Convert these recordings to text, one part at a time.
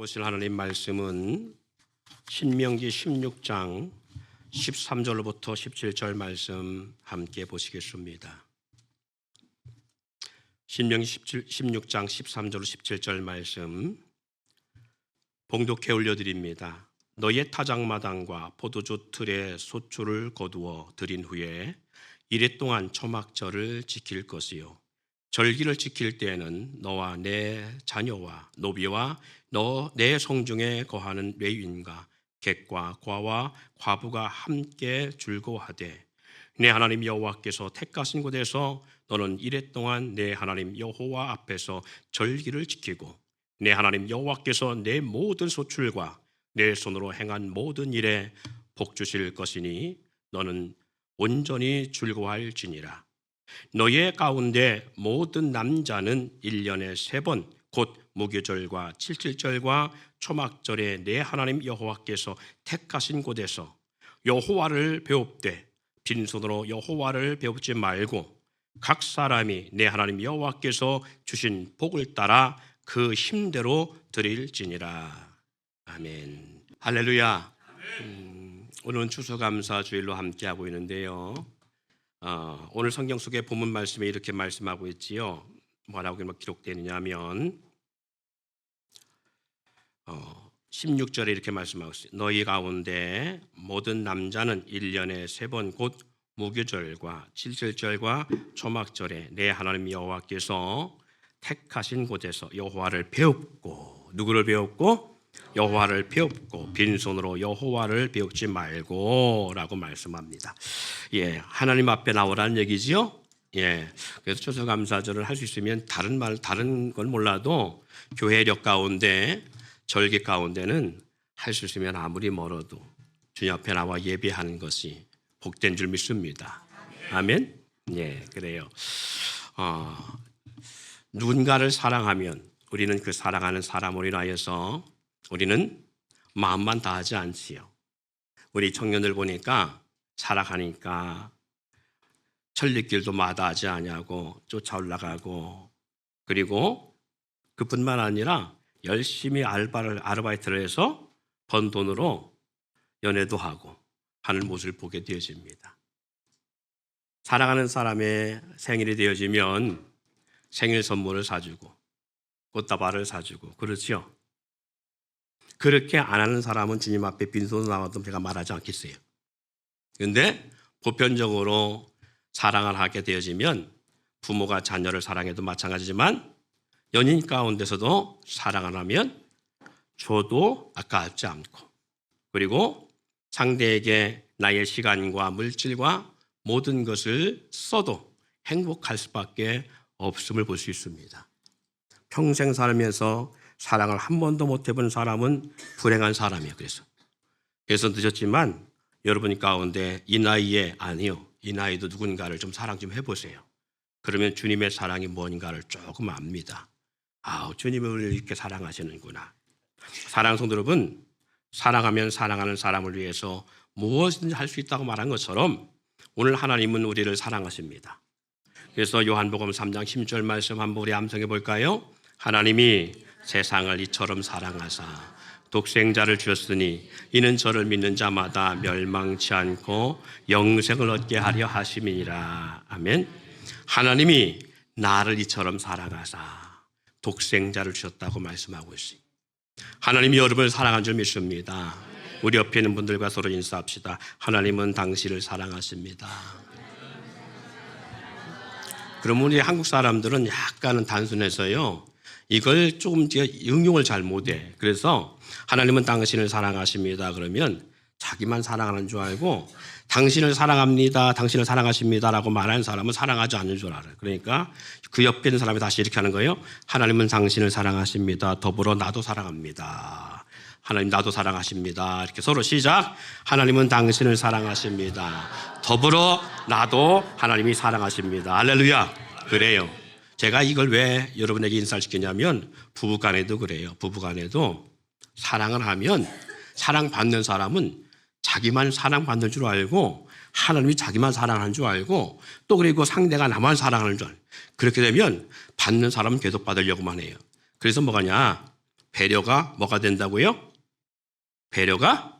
보실 하나님 말씀은 신명기 16장 13절부터 17절 말씀 함께 보시겠습니다. 신명기 16장 13절 17절 말씀 봉독해 올려드립니다. 너의 타작마당과 포도주 틀에 소출을 거두어 들인 후에 이래 동안 초막절을 지킬 것이요 절기를 지킬 때에는 너와 내 자녀와 노비와 내 성중에 거하는 레위인과 객과 과와 과부가 함께 즐거워하되 내 하나님 여호와께서 택하신 곳에서 너는 이래 동안 내 하나님 여호와 앞에서 절기를 지키고 내 하나님 여호와께서 내 모든 소출과 내 손으로 행한 모든 일에 복 주실 것이니 너는 온전히 즐거워할지니라. 너의 가운데 모든 남자는 1년에 3번 곧 무교절과 칠칠절과 초막절에 내 하나님 여호와께서 택하신 곳에서 여호와를 배웁되 빈손으로 여호와를 배웁지 말고 각 사람이 내 하나님 여호와께서 주신 복을 따라 그 힘대로 드릴지니라. 아멘. 할렐루야. 오늘은 추수감사 주일로 함께하고 있는데요. 오늘 성경 속의 본문 말씀에 이렇게 말씀하고 있지요. 뭐라고 기록되느냐 하면 16절에 이렇게 말씀하고 있어요. 너희 가운데 모든 남자는 1년에 3번 곧 무교절과 칠칠절과 초막절에 내 하나님 여호와께서 택하신 곳에서 여호와를 배웁고 누구를 배웁고? 여호와를 배웁고 빈손으로 여호와를 배우지 말고 라고 말씀합니다. 하나님 앞에 나오라는 얘기지요. 그래서 추수감사절을 할 수 있으면 다른 건 몰라도 교회력 가운데 절기 가운데는 할 수 있으면 아무리 멀어도 주님 앞에 나와 예배하는 것이 복된 줄 믿습니다. 아멘. 그래요. 누군가를 사랑하면 우리는 그 사랑하는 사람을 인하여서 우리는 마음만 다하지 않지요. 우리 청년들 보니까 사랑하니까 천리길도 마다하지 않냐고 쫓아 올라가고, 그리고 그뿐만 아니라 열심히 아르바이트를 해서 번 돈으로 연애도 하고 하는 모습을 보게 되어집니다. 사랑하는 사람의 생일이 되어지면 생일 선물을 사주고 꽃다발을 사주고 그렇죠. 그렇게 안 하는 사람은 주님 앞에 빈손으로 나와도 제가 말하지 않겠어요. 그런데 보편적으로 사랑을 하게 되어지면 부모가 자녀를 사랑해도 마찬가지지만 연인 가운데서도 사랑을 하면 줘도 아깝지 않고, 그리고 상대에게 나의 시간과 물질과 모든 것을 써도 행복할 수밖에 없음을 볼 수 있습니다. 평생 살면서 사랑을 한 번도 못 해본 사람은 불행한 사람이에요. 그래서 늦었지만 여러분 가운데 이 나이에 이 나이도 누군가를 좀 사랑 좀 해보세요. 그러면 주님의 사랑이 뭔가를 조금 압니다. 주님을 이렇게 사랑하시는구나. 사랑하는 성도 여러분, 사랑하면 사랑하는 사람을 위해서 무엇이든지 할 수 있다고 말한 것처럼 오늘 하나님은 우리를 사랑하십니다. 그래서 요한복음 3장 10절 말씀 한번 우리 암송해 볼까요? 하나님이 세상을 이처럼 사랑하사 독생자를 주셨으니 이는 저를 믿는 자마다 멸망치 않고 영생을 얻게 하려 하심이니라. 아멘. 하나님이 나를 이처럼 사랑하사 독생자를 주셨다고 말씀하고 있습니다. 하나님이 여러분을 사랑한 줄 믿습니다. 우리 옆에 있는 분들과 서로 인사합시다. 하나님은 당신을 사랑하십니다. 그럼 우리 한국 사람들은 약간은 단순해서요, 이걸 조금 응용을 잘 못해. 그래서 하나님은 당신을 사랑하십니다 그러면 자기만 사랑하는 줄 알고, 당신을 사랑합니다, 당신을 사랑하십니다라고 말하는 사람은 사랑하지 않는 줄 알아요. 그러니까 그 옆에 있는 사람이 다시 이렇게 하는 거예요. 하나님은 당신을 사랑하십니다. 더불어 나도 사랑합니다. 하나님 나도 사랑하십니다. 이렇게 서로 시작. 하나님은 당신을 사랑하십니다. 더불어 나도 하나님이 사랑하십니다. 할렐루야. 그래요. 제가 이걸 왜 여러분에게 인사를 시키냐면 부부간에도 그래요. 부부간에도 사랑을 하면 사랑받는 사람은 자기만 사랑받는 줄 알고 하나님이 자기만 사랑하는 줄 알고 또 그리고 상대가 나만 사랑하는 줄 알고, 그렇게 되면 받는 사람은 계속 받으려고만 해요. 그래서 뭐가냐, 배려가 뭐가 된다고요? 배려가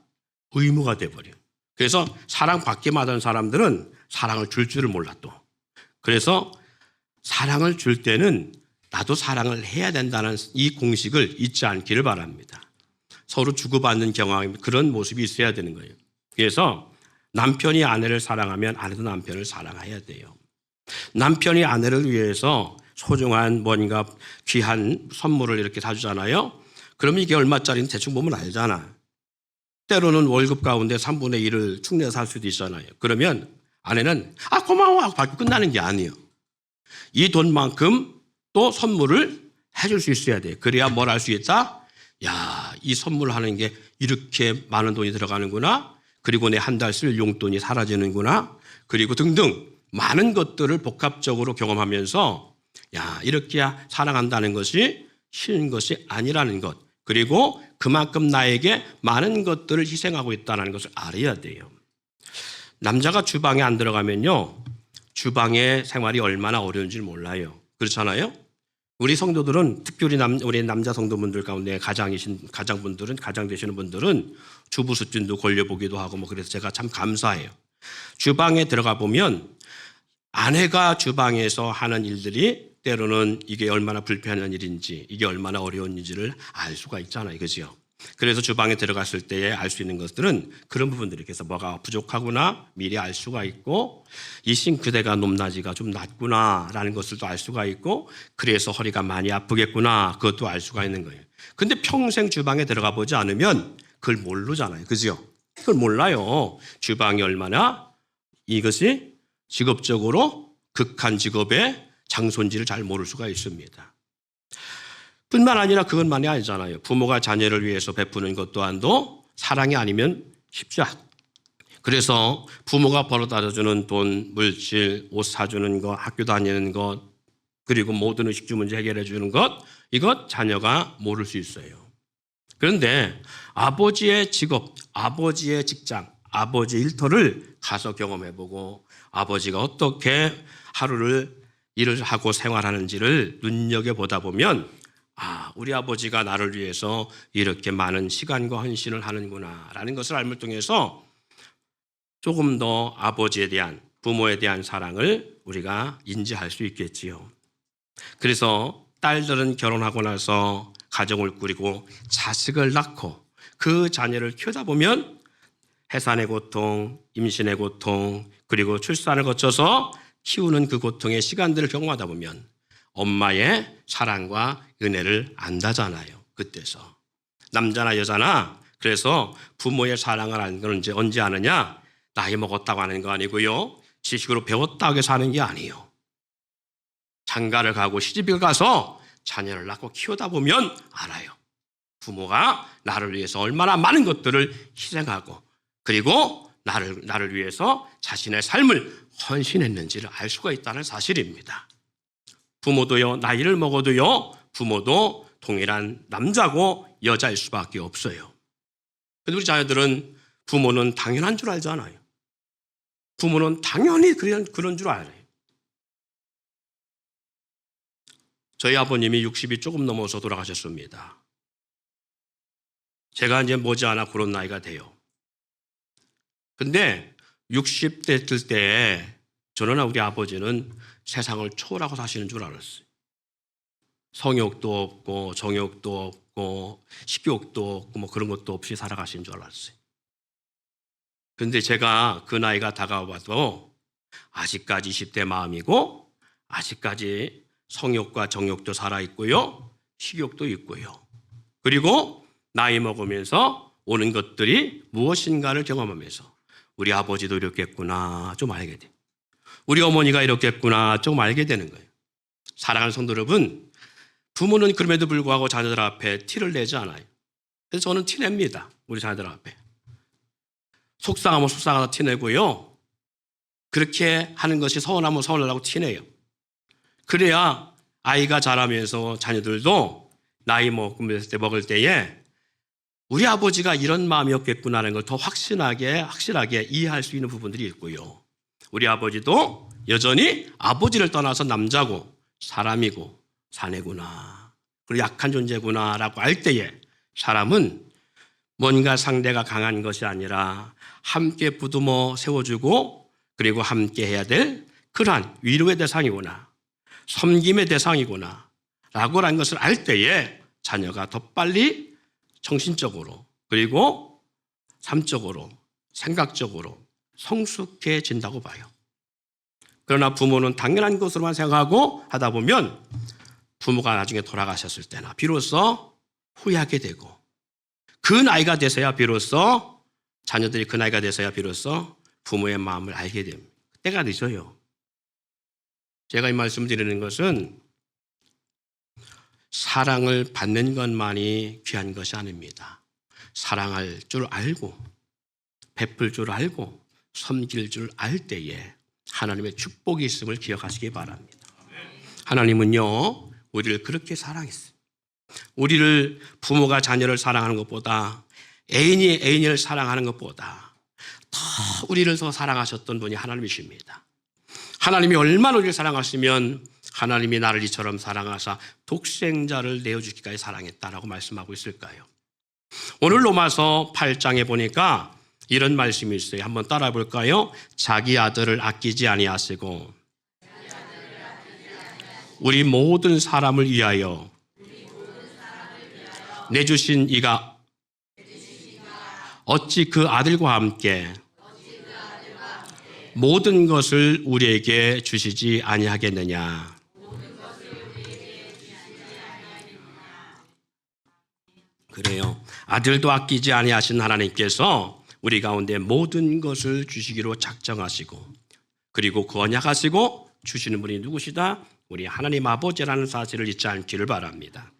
의무가 돼버려요. 그래서 사랑받기만 하던 사람들은 사랑을 줄 줄을 몰라 또. 그래서 사랑을 줄 때는 나도 사랑을 해야 된다는 이 공식을 잊지 않기를 바랍니다. 서로 주고받는 경험, 그런 모습이 있어야 되는 거예요. 그래서 남편이 아내를 사랑하면 아내도 남편을 사랑해야 돼요. 남편이 아내를 위해서 소중한 뭔가 귀한 선물을 이렇게 사주잖아요. 그러면 이게 얼마짜리는 대충 보면 알잖아. 때로는 월급 가운데 3분의 1을 축내서 살 수도 있잖아요. 그러면 아내는 고마워 하고 받고 끝나는 게 아니에요. 이 돈만큼 또 선물을 해줄 수 있어야 돼요. 그래야 뭘 알 수 있다? 야, 이 선물하는 게 이렇게 많은 돈이 들어가는구나. 그리고 내 한 달 쓸 용돈이 사라지는구나. 그리고 등등 많은 것들을 복합적으로 경험하면서 야, 이렇게 사랑한다는 것이 쉬운 것이 아니라는 것. 그리고 그만큼 나에게 많은 것들을 희생하고 있다는 것을 알아야 돼요. 남자가 주방에 안 들어가면요, 주방의 생활이 얼마나 어려운지 몰라요. 그렇잖아요? 우리 성도들은 특별히 우리 남자 성도분들 가운데 가장 되시는 분들은 주부 수준도 걸려보기도 하고 그래서 제가 참 감사해요. 주방에 들어가 보면 아내가 주방에서 하는 일들이 때로는 이게 얼마나 불편한 일인지 이게 얼마나 어려운 일인지를 알 수가 있잖아요. 그죠? 그래서 주방에 들어갔을 때에 알 수 있는 것들은 그런 부분들이 있어서 뭐가 부족하구나 미리 알 수가 있고 이 싱크대가 높낮이가 좀 낮구나라는 것을 또 알 수가 있고 그래서 허리가 많이 아프겠구나 그것도 알 수가 있는 거예요. 근데 평생 주방에 들어가 보지 않으면 그걸 모르잖아요. 그죠? 그걸 몰라요. 주방이 얼마나 이것이 직업적으로 극한 직업의 장소인지를 잘 모를 수가 있습니다. 뿐만 아니라 그것만이 아니잖아요. 부모가 자녀를 위해서 베푸는 것 또한도 사랑이 아니면 쉽지 않아요. 그래서 부모가 벌어다 주는 돈, 물질, 옷 사주는 것, 학교 다니는 것, 그리고 모든 의식주 문제 해결해 주는 것, 이것 자녀가 모를 수 있어요. 그런데 아버지의 직업, 아버지의 직장, 아버지의 일터를 가서 경험해보고 아버지가 어떻게 하루를 일을 하고 생활하는지를 눈여겨보다 보면 우리 아버지가 나를 위해서 이렇게 많은 시간과 헌신을 하는구나라는 것을 알물 통해서 조금 더 아버지에 대한 부모에 대한 사랑을 우리가 인지할 수 있겠지요. 그래서 딸들은 결혼하고 나서 가정을 꾸리고 자식을 낳고 그 자녀를 키우다 보면 해산의 고통, 임신의 고통, 그리고 출산을 거쳐서 키우는 그 고통의 시간들을 경험하다 보면 엄마의 사랑과 은혜를 안다잖아요. 그때서 남자나 여자나 그래서 부모의 사랑을 아는 건 언제 아느냐? 나이 먹었다고 하는 거 아니고요. 지식으로 배웠다고 해서 하는 게 아니에요. 장가를 가고 시집을 가서 자녀를 낳고 키우다 보면 알아요. 부모가 나를 위해서 얼마나 많은 것들을 희생하고 그리고 나를 위해서 자신의 삶을 헌신했는지를 알 수가 있다는 사실입니다. 부모도요, 나이를 먹어도요, 부모도 동일한 남자고 여자일 수밖에 없어요. 근데 우리 자녀들은 부모는 당연한 줄 알잖아요. 부모는 당연히 그런 줄 알아요. 저희 아버님이 60이 조금 넘어서 돌아가셨습니다. 제가 이제 머지않아 그런 나이가 돼요. 근데 60대 될 때 저는 우리 아버지는 세상을 초월하고 사시는 줄 알았어요. 성욕도 없고 정욕도 없고 식욕도 없고 그런 것도 없이 살아가신 줄 알았어요. 그런데 제가 그 나이가 다가와도 아직까지 20대 마음이고 아직까지 성욕과 정욕도 살아있고요. 식욕도 있고요. 그리고 나이 먹으면서 오는 것들이 무엇인가를 경험하면서 우리 아버지도 이렇겠구나 좀 알게 돼요. 우리 어머니가 이렇겠구나 좀 알게 되는 거예요. 사랑하는 성도 여러분, 부모는 그럼에도 불구하고 자녀들 앞에 티를 내지 않아요. 그래서 저는 티냅니다. 우리 자녀들 앞에. 속상하면 속상하다 티내고요. 그렇게 하는 것이 서운하면 서운하다고 티내요. 그래야 아이가 자라면서 자녀들도 나이 먹을 때에 우리 아버지가 이런 마음이었겠구나라는 걸 더 확실하게 이해할 수 있는 부분들이 있고요. 우리 아버지도 여전히 아버지를 떠나서 남자고 사람이고 사내구나. 그리고 약한 존재구나라고 알 때에 사람은 뭔가 상대가 강한 것이 아니라 함께 부두모 세워주고 그리고 함께 해야 될 그러한 위로의 대상이구나, 섬김의 대상이구나 라고 하는 것을 알 때에 자녀가 더 빨리 정신적으로 그리고 삶적으로 생각적으로 성숙해진다고 봐요. 그러나 부모는 당연한 것으로만 생각하고 하다 보면 부모가 나중에 돌아가셨을 때나 비로소 후회하게 되고 그 나이가 돼서야 비로소 자녀들이 그 나이가 돼서야 비로소 부모의 마음을 알게 됩니다. 때가 늦어요. 제가 이 말씀 드리는 것은 사랑을 받는 것만이 귀한 것이 아닙니다. 사랑할 줄 알고 베풀 줄 알고 섬길 줄 알 때에 하나님의 축복이 있음을 기억하시기 바랍니다. 하나님은요 우리를 그렇게 사랑했어요. 우리를 부모가 자녀를 사랑하는 것보다 애인이 애인을 사랑하는 것보다 더 우리를 더 사랑하셨던 분이 하나님이십니다. 하나님이 얼마나 우리를 사랑하시면 하나님이 나를 이처럼 사랑하사 독생자를 내어주기까지 사랑했다라고 말씀하고 있을까요? 오늘 로마서 8장에 보니까 이런 말씀이 있어요. 한번 따라 볼까요? 자기 아들을 아끼지 아니하시고 우리 모든 사람을 위하여 내주신 이가 어찌 그 아들과 함께 모든 것을 우리에게 주시지 아니하겠느냐. 그래요. 아들도 아끼지 아니하신 하나님께서 우리 가운데 모든 것을 주시기로 작정하시고 그리고 언약하시고 주시는 분이 누구시다? 우리 하나님 아버지라는 사실을 잊지 않기를 바랍니다.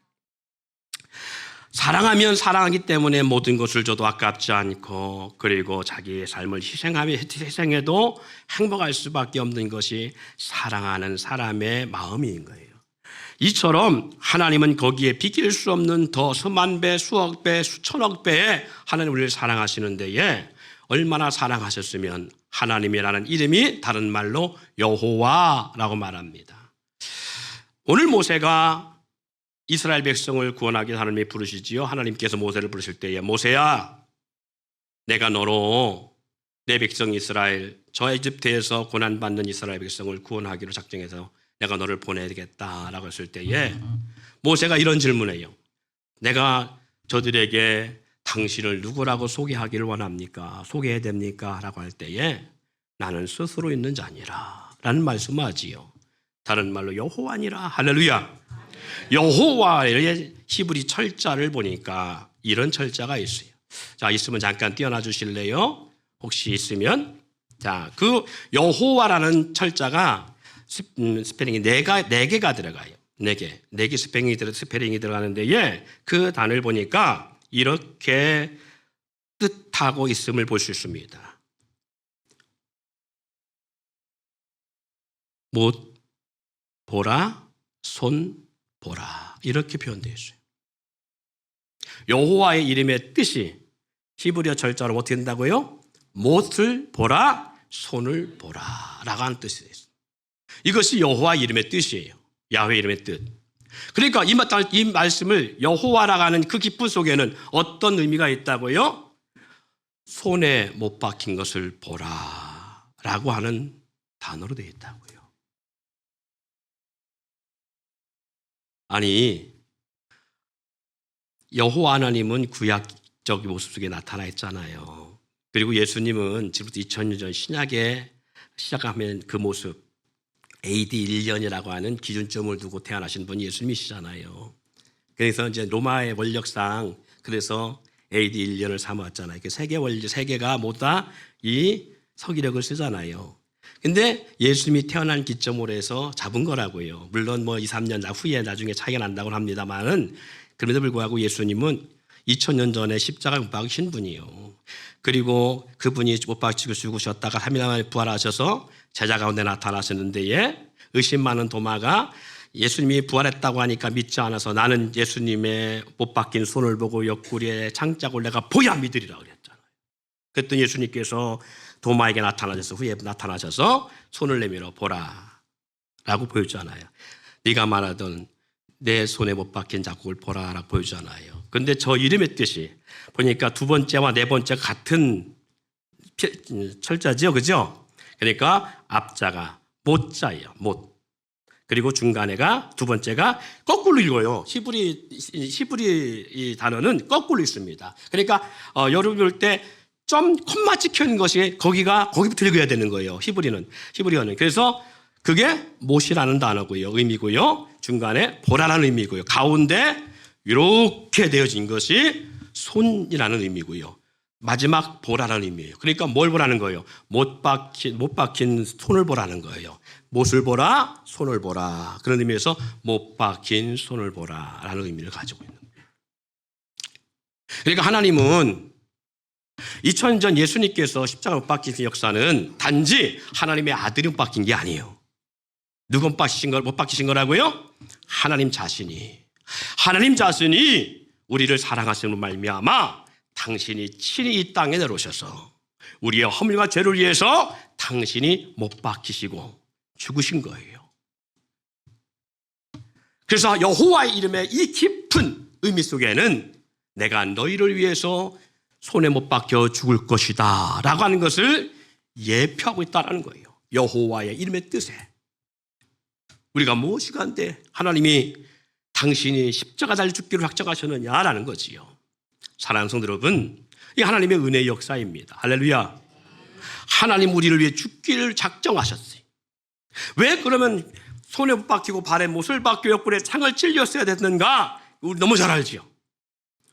사랑하면 사랑하기 때문에 모든 것을 줘도 아깝지 않고 그리고 자기의 삶을 희생해도 행복할 수밖에 없는 것이 사랑하는 사람의 마음인 거예요. 이처럼 하나님은 거기에 비길 수 없는 더 수만 배, 수억 배, 수천억 배의 하나님 우리를 사랑하시는 데에 얼마나 사랑하셨으면 하나님이라는 이름이 다른 말로 여호와라고 말합니다. 오늘 모세가 이스라엘 백성을 구원하기 하나님이 부르시지요. 하나님께서 모세를 부르실 때에 모세야 내가 너로 내 백성 이스라엘 저 에집트에서 고난받는 이스라엘 백성을 구원하기로 작정해서 내가 너를 보내야겠다라고 했을 때에 모세가 이런 질문해요. 내가 저들에게 당신을 누구라고 소개하기를 원합니까? 소개해야 됩니까? 라고 할 때에 나는 스스로 있는 자니라 라는 말씀을 하지요. 다른 말로 여호와니라. 할렐루야. 여호와의 히브리 철자를 보니까 이런 철자가 있어요. 자, 있으면 잠깐 띄워놔 주실래요? 혹시 있으면. 자, 그 여호와라는 철자가 스페링이 네 개가 들어가요. 네 개 스페링이 들어가는데 그 단어를 보니까 이렇게 뜻하고 있음을 볼 수 있습니다. 못 보라, 손 보라 이렇게 표현되어 있어요. 여호와의 이름의 뜻이 히브리어 철자로 어떻게 된다고요? 못을 보라, 손을 보라 라고 하는 뜻이 있어요. 이것이 여호와 이름의 뜻이에요. 야훼 이름의 뜻. 그러니까 이 말씀을 여호와라고 하는 그 기쁨 속에는 어떤 의미가 있다고요? 손에 못 박힌 것을 보라 라고 하는 단어로 되어 있다고요. 아니 여호와 하나님은 구약적인 모습 속에 나타나 있잖아요. 그리고 예수님은 지금부터 2000년 전 신약에 시작하면 그 모습 AD 1년이라고 하는 기준점을 두고 태어나신 분이 예수님이시잖아요. 그래서 이제 로마의 원력상 그래서 AD 1년을 삼았잖아요. 세계가 모두 다 이 서기력을 쓰잖아요. 근데 예수님이 태어난 기점으로 해서 잡은 거라고요. 물론 뭐 2, 3년 후에 나중에 차이가 난다고 합니다만은 그럼에도 불구하고 예수님은 2000년 전에 십자가에 못 박히신 분이에요. 그리고 그분이 못 박히고 죽으셨다가 3일 만에 부활하셔서 제자 가운데 나타나셨는데 의심 많은 도마가 예수님이 부활했다고 하니까 믿지 않아서 나는 예수님의 못 박힌 손을 보고 옆구리에 창자국을 내가 보야 믿으리라 그랬잖아요. 그랬더니 예수님께서 도마에게 나타나셔서 후에 나타나셔서 손을 내밀어 보라 라고 보였잖아요. 네가 말하던 내 손에 못 박힌 자국을 보라라고 보여주잖아요. 그런데 저 이름의 뜻이 보니까 두 번째와 네 번째 같은 철자지요, 그죠? 그러니까 앞자가 못자예요, 못. 그리고 중간에가 두 번째가 거꾸로 읽어요. 히브리 이 단어는 거꾸로 읽습니다. 그러니까 여러분 볼 때 점 콤마 찍혀 있는 것이 거기부터 읽어야 되는 거예요. 히브리어는. 그래서 그게 못이라는 단어고요, 의미고요. 중간에 보라라는 의미고요. 가운데 이렇게 되어진 것이 손이라는 의미고요. 마지막 보라라는 의미예요. 그러니까 뭘 보라는 거예요? 못 박힌 손을 보라는 거예요. 못을 보라, 손을 보라. 그런 의미에서 못 박힌 손을 보라라는 의미를 가지고 있는 거예요. 그러니까 하나님은 2000년 전 예수님께서 십자가 못 박히신 역사는 단지 하나님의 아들이 못 박힌 게 아니에요. 누가 못 박히신 거라고요? 하나님 자신이 우리를 사랑하시는 말미암아 당신이 친히 이 땅에 내려오셔서 우리의 허물과 죄를 위해서 당신이 못 박히시고 죽으신 거예요. 그래서 여호와의 이름의 이 깊은 의미 속에는 내가 너희를 위해서 손에 못 박혀 죽을 것이다 라고 하는 것을 예표하고 있다는 거예요. 여호와의 이름의 뜻에. 우리가 무엇이 간데 하나님이 당신이 십자가 달려 죽기로 작정하셨느냐라는 거지요. 사랑하는 성도 여러분, 이 하나님의 은혜의 역사입니다. 할렐루야. 하나님 우리를 위해 죽기를 작정하셨어요. 왜 그러면 손에 못 박히고 발에 못을 박혀 옆구리에 창을 찔렸어야 됐는가? 우리 너무 잘 알지요.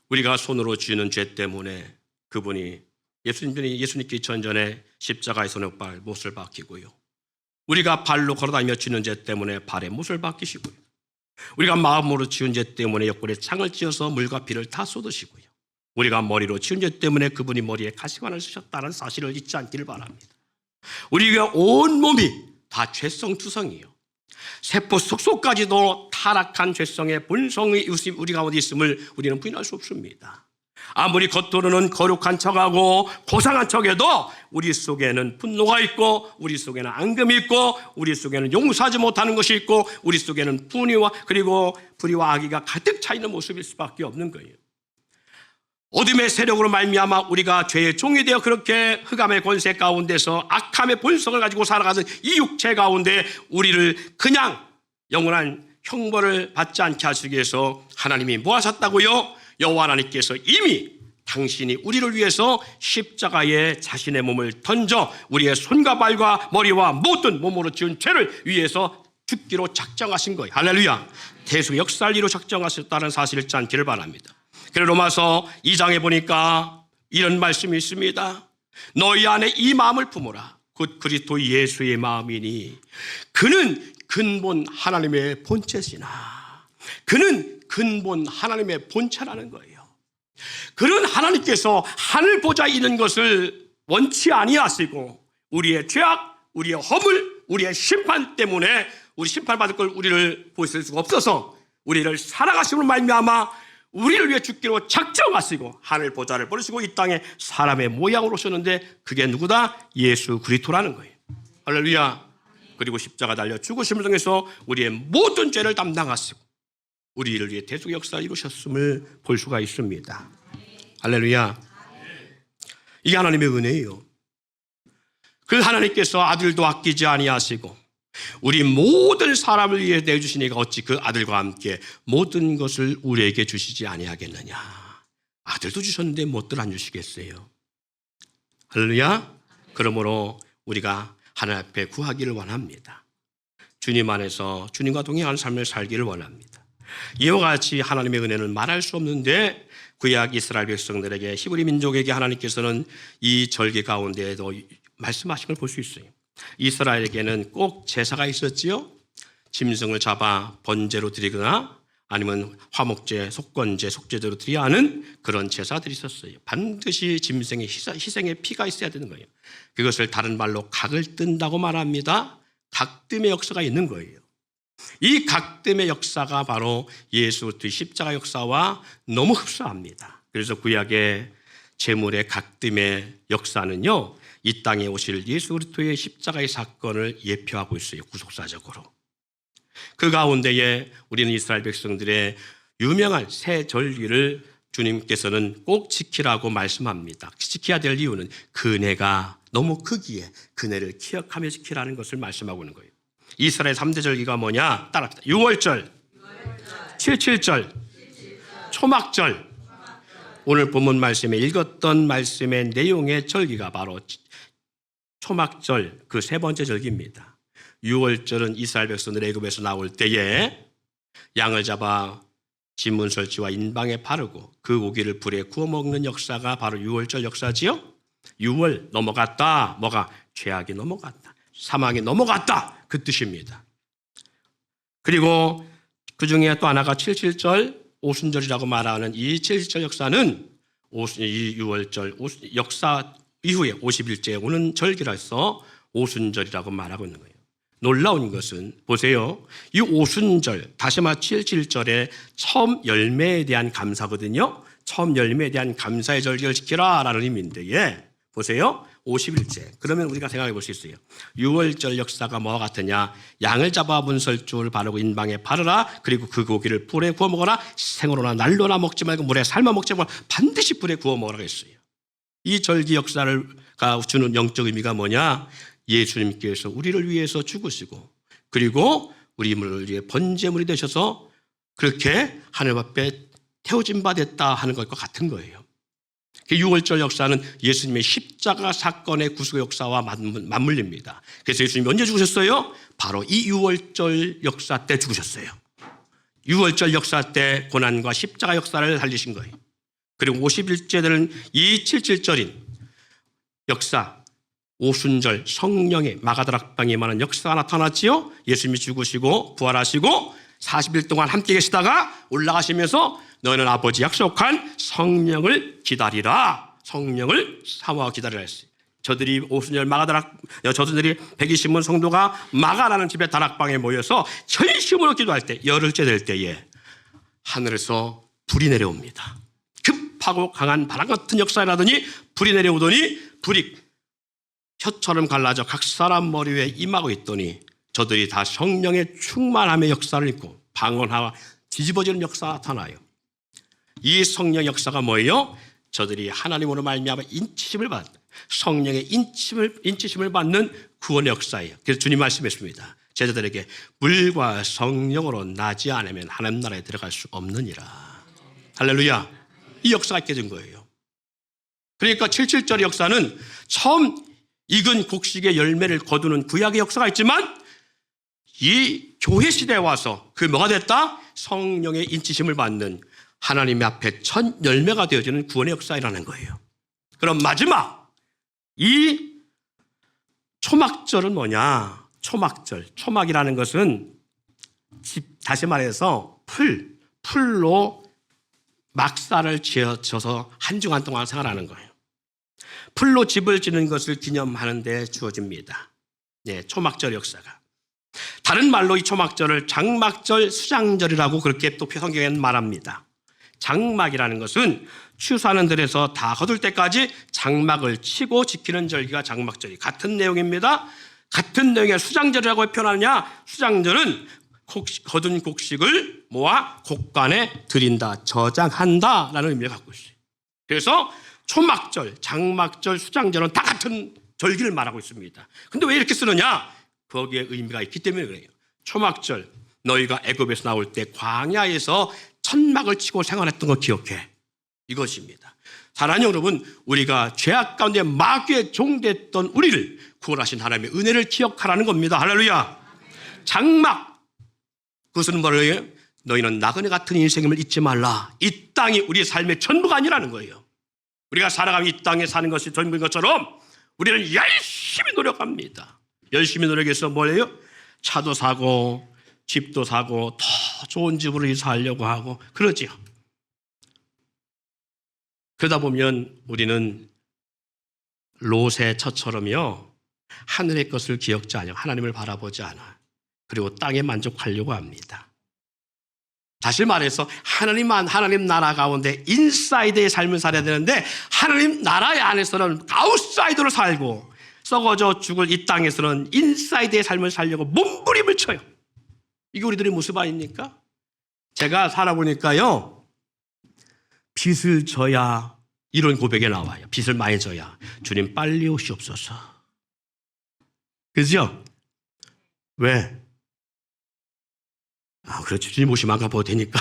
우리가 손으로 쥐는 죄 때문에 그분이 예수님께 2000년 전에 십자가에 손에 못을 박히고요. 우리가 발로 걸어다니며 쥐는 죄 때문에 발에 못을 박히시고요. 우리가 마음으로 지은 죄 때문에 옆구리에 창을 찧어서 물과 피를 다 쏟으시고요. 우리가 머리로 지은 죄 때문에 그분이 머리에 가시관을 쓰셨다는 사실을 잊지 않기를 바랍니다. 우리가 온 몸이 다 죄성투성이에요. 세포 속속까지도 타락한 죄성의 본성이 우리 가운데 있음을 우리는 부인할 수 없습니다. 아무리 겉으로는 거룩한 척하고 고상한 척해도 우리 속에는 분노가 있고 우리 속에는 앙금이 있고 우리 속에는 용서하지 못하는 것이 있고 우리 속에는 그리고 불의와 악의가 가득 차 있는 모습일 수밖에 없는 거예요. 어둠의 세력으로 말미암아 우리가 죄의 종이 되어 그렇게 흑암의 권세 가운데서 악함의 본성을 가지고 살아가는 이 육체 가운데 우리를 그냥 영원한 형벌을 받지 않게 하시기 위해서 하나님이 뭐 하셨다고요? 여호와 하나님께서 이미 당신이 우리를 위해서 십자가에 자신의 몸을 던져 우리의 손과 발과 머리와 모든 몸으로 지은 죄를 위해서 죽기로 작정하신 거예요. 할렐루야. 대속의 역사를 이루 작정하셨다는 사실을 잊지 않기를 바랍니다. 그래서 로마서 2장에 보니까 이런 말씀이 있습니다. 너희 안에 이 마음을 품어라. 곧 그리스도 예수의 마음이니 그는 근본 하나님의 본체시나. 그는 근본 하나님의 본체라는 거예요. 그는 하나님께서 하늘 보좌에 있는 것을 원치 아니하시고 우리의 죄악, 우리의 허물, 우리의 심판 때문에 우리 심판받을 걸 우리를 보실 수가 없어서 우리를 사랑하심으로 말미암아 우리를 위해 죽기로 작정하시고 하늘 보좌를 버리시고 이 땅에 사람의 모양으로 오셨는데 그게 누구다? 예수 그리스도라는 거예요. 할렐루야. 그리고 십자가 달려 죽으심을 통해서 우리의 모든 죄를 담당하시고 우리를 위해 대속의 역사를 이루셨음을 볼 수가 있습니다. 할렐루야. 이게 하나님의 은혜예요. 그 하나님께서 아들도 아끼지 아니하시고 우리 모든 사람을 위해 내주시니까 어찌 그 아들과 함께 모든 것을 우리에게 주시지 아니하겠느냐. 아들도 주셨는데 뭣들 안 주시겠어요? 할렐루야. 그러므로 우리가 하나님 앞에 구하기를 원합니다. 주님 안에서 주님과 동행하는 삶을 살기를 원합니다. 이와 같이 하나님의 은혜는 말할 수 없는데 구약 이스라엘 백성들에게 히브리 민족에게 하나님께서는 이 절기 가운데에도 말씀하신 걸 볼 수 있어요. 이스라엘에게는 꼭 제사가 있었지요. 짐승을 잡아 번제로 드리거나 아니면 화목제, 속건제, 속죄제로 드려야 하는 그런 제사들이 있었어요. 반드시 짐승의 희생의 피가 있어야 되는 거예요. 그것을 다른 말로 각을 뜬다고 말합니다. 각뜸의 역사가 있는 거예요. 이 각뜸의 역사가 바로 예수 그리스도의 십자가 역사와 너무 흡사합니다. 그래서 구약의 제물의 각뜸의 역사는요, 이 땅에 오실 예수 그리스도의 십자가의 사건을 예표하고 있어요. 구속사적으로. 그 가운데에 우리는 이스라엘 백성들의 유명한 새 절기를 주님께서는 꼭 지키라고 말씀합니다. 지켜야 될 이유는 그네가 너무 크기에 그네를 기억하며 지키라는 것을 말씀하고 있는 거예요. 이스라엘 3대 절기가 뭐냐? 따라합시다. 6월절, 7.7절, 초막절. 오늘 본문 말씀에 읽었던 말씀의 내용의 절기가 바로 초막절, 그 세 번째 절기입니다. 6월절은 이스라엘 백성들 애굽에서 나올 때에 양을 잡아 진문 설치와 인방에 바르고 그 고기를 불에 구워 먹는 역사가 바로 6월절 역사지요. 6월 넘어갔다. 뭐가? 죄악이 넘어갔다. 사망이 넘어갔다. 그 뜻입니다. 그리고 그 중에 또 하나가 7.7절 오순절이라고 말하는 이 7.7절 역사는 이 6월절 역사 이후에 50일째에 오는 절기라서 오순절이라고 말하고 있는 거예요. 놀라운 것은 보세요. 이 오순절, 다시 말해 7.7절의 처음 열매에 대한 감사거든요. 처음 열매에 대한 감사의 절기를 지키라 라는 의미인데, 예, 보세요. 50일째. 그러면 우리가 생각해 볼 수 있어요. 6월절 역사가 뭐와 같으냐? 양을 잡아 문설주를 바르고 인방에 바르라. 그리고 그 고기를 불에 구워 먹어라. 생으로나 날로나 먹지 말고 물에 삶아 먹지 말고 반드시 불에 구워 먹으라고 했어요. 이 절기 역사를 주는 영적 의미가 뭐냐? 예수님께서 우리를 위해서 죽으시고 그리고 우리를 위해 번제물이 되셔서 그렇게 하늘 앞에 태워진 바 됐다 하는 것과 같은 거예요. 6월절 역사는 예수님의 십자가 사건의 구속 역사와 맞물립니다. 그래서 예수님이 언제 죽으셨어요? 바로 이 6월절 역사 때 죽으셨어요. 6월절 역사 때 고난과 십자가 역사를 살리신 거예요. 그리고 50일째 되는 이 7.7절인 역사, 오순절 성령의 마가다락방에 임하는 역사가 나타났지요. 예수님이 죽으시고 부활하시고 40일 동안 함께 계시다가 올라가시면서 너희는 아버지 약속한 성령을 기다리라. 성령을 사모하고 기다리라 했어요. 저들이 오순절 저들이 120문 성도가 마가라는 집에 다락방에 모여서 전심으로 기도할 때 열흘째 될 때에 하늘에서 불이 내려옵니다. 급하고 강한 바람 같은 역사라더니 불이 내려오더니 불이 혀처럼 갈라져 각 사람 머리 위에 임하고 있더니 저들이 다 성령의 충만함의 역사를 입고 방언하와 뒤집어지는 역사가 나타나요. 이 성령 역사가 뭐예요? 저들이 하나님으로 말미암아 인치심을 받는 성령의 인치심을 받는 구원의 역사예요. 그래서 주님 말씀했습니다. 제자들에게 물과 성령으로 나지 않으면 하나님 나라에 들어갈 수 없느니라. 할렐루야. 이 역사가 있게 된 거예요. 그러니까 7.7절 역사는 처음 익은 곡식의 열매를 거두는 구약의 역사가 있지만 이 교회 시대에 와서 그 뭐가 됐다? 성령의 인치심을 받는 하나님의 앞에 첫 열매가 되어지는 구원의 역사라는 거예요. 그럼 마지막 이 초막절은 뭐냐? 초막절. 초막이라는 것은 다시 말해서 풀로 막사를 지어서 한 주간 동안 생활하는 거예요. 풀로 집을 짓는 것을 기념하는 데 주어집니다. 네, 초막절 역사가. 다른 말로 이 초막절을 장막절, 수장절이라고 그렇게 또 성경에는 말합니다. 장막이라는 것은 추수하는 들에서 다 거둘 때까지 장막을 치고 지키는 절기가 장막절이 같은 내용입니다. 같은 내용의 수장절이라고 표현하느냐? 수장절은 거둔 곡식을 모아 곡간에 드린다, 저장한다 라는 의미를 갖고 있어요. 그래서 초막절, 장막절, 수장절은 다 같은 절기를 말하고 있습니다. 근데 왜 이렇게 쓰느냐? 거기에 의미가 있기 때문에 그래요. 초막절, 너희가 애굽에서 나올 때 광야에서 천막을 치고 생활했던 거 기억해. 이것입니다. 사랑하는 여러분, 우리가 죄악 가운데 마귀의 종됐던 우리를 구원하신 하나님의 은혜를 기억하라는 겁니다. 할렐루야. 장막, 그것은 뭐예요? 너희는 나그네 같은 인생임을 잊지 말라. 이 땅이 우리의 삶의 전부가 아니라는 거예요. 우리가 살아가며 이 땅에 사는 것이 전부인 것처럼 우리는 열심히 노력합니다. 열심히 노력해서 뭐예요? 차도 사고 집도 사고 더 좋은 집으로 이사하려고 하고 그러지요. 그러다 보면 우리는 롯의 처처럼요, 하늘의 것을 기억지 않아, 하나님을 바라보지 않아. 그리고 땅에 만족하려고 합니다. 다시 말해서 하나님 나라 가운데 인사이드의 삶을 살아야 되는데 하나님 나라 안에서는 아웃사이드로 살고 썩어져 죽을 이 땅에서는 인사이드의 삶을 살려고 몸부림을 쳐요. 이게 우리들의 모습 아닙니까? 제가 살아보니까요, 빚을 져야 이런 고백이 나와요. 빚을 많이 져야 주님 빨리 오시옵소서. 그죠? 왜? 그렇지. 주님 오시면 갚아도 되니까.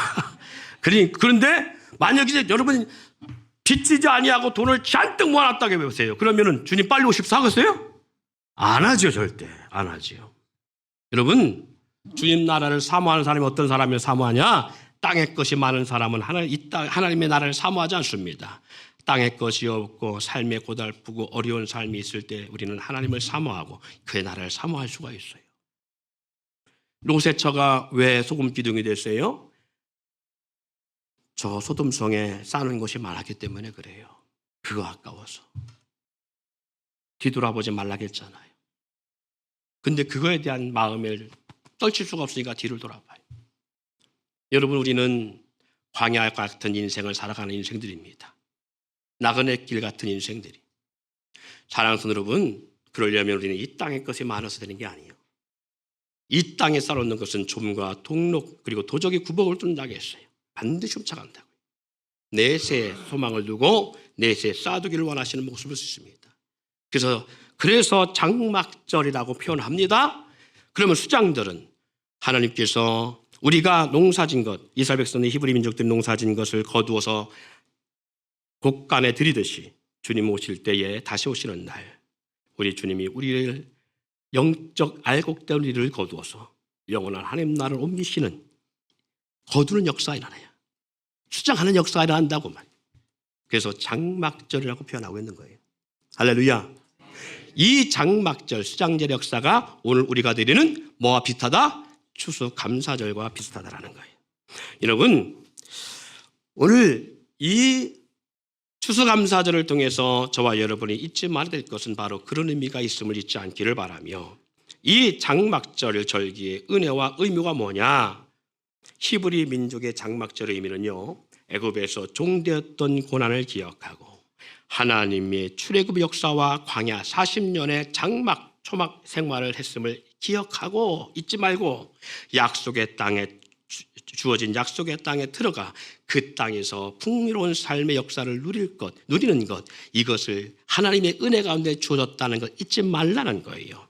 그런데 만약 이제 여러분 빚지지 아니하고 돈을 잔뜩 모아놨다고 해보세요. 그러면은 주님 빨리 오십사 하겠어요? 안 하죠, 절대. 안 하죠. 여러분, 주님 나라를 사모하는 사람이 어떤 사람을 사모하냐? 땅의 것이 많은 사람은 하나님의 나라를 사모하지 않습니다. 땅의 것이 없고 삶에 고달프고 어려운 삶이 있을 때 우리는 하나님을 사모하고 그의 나라를 사모할 수가 있어요. 롯의 왜 소금 기둥이 됐어요? 저 소돔성에 쌓는 것이 많았기 때문에 그래요. 그거 아까워서. 뒤돌아보지 말라고 했잖아요. 근데 그거에 대한 마음을 떨칠 수가 없으니까 뒤를 돌아봐요. 여러분, 우리는 광야 같은 인생을 살아가는 인생들입니다. 나그네 길 같은 인생들이. 사랑하는 여러분, 그러려면 우리는 이 땅의 것이 많아서 되는 게 아니에요. 이 땅에 쌓아놓는 것은 좀과 동록 그리고 도적의 구멍을 뚫는다고 했어요. 반드시 훔쳐간다고요. 내세 소망을 두고 내세 쌓아두기를 원하시는 모습을 쓰십니다. 그래서 장막절이라고 표현합니다. 그러면 수장들은 하나님께서 우리가 농사진 것, 이스라엘 백성의 히브리 민족들이 농사진 것을 거두어서 곡간에 들이듯이 주님 오실 때에 다시 오시는 날, 우리 주님이 우리를 영적 알곡된 우리를 거두어서 영원한 하나님 나라를 옮기시는 거두는 역사가 일어나요. 수장하는 역사가 일어난다고만. 그래서 장막절이라고 표현하고 있는 거예요. 할렐루야. 이 장막절, 수장절 역사가 오늘 우리가 드리는 뭐와 비슷하다? 추수감사절과 비슷하다라는 거예요. 여러분, 오늘 이 추수감사절을 통해서 저와 여러분이 잊지 말아야 될 것은 바로 그런 의미가 있음을 잊지 않기를 바라며, 이 장막절 절기의 은혜와 의미가 뭐냐? 히브리 민족의 장막절의 의미는요, 애굽에서 종되었던 고난을 기억하고 하나님의 출애굽 역사와 광야 40년의 장막 초막 생활을 했음을 기억하고 잊지 말고 약속의 땅에 주어진 약속의 땅에 들어가 그 땅에서 풍요로운 삶의 역사를 누리는 것, 이것을 하나님의 은혜 가운데 주어졌다는 것 잊지 말라는 거예요.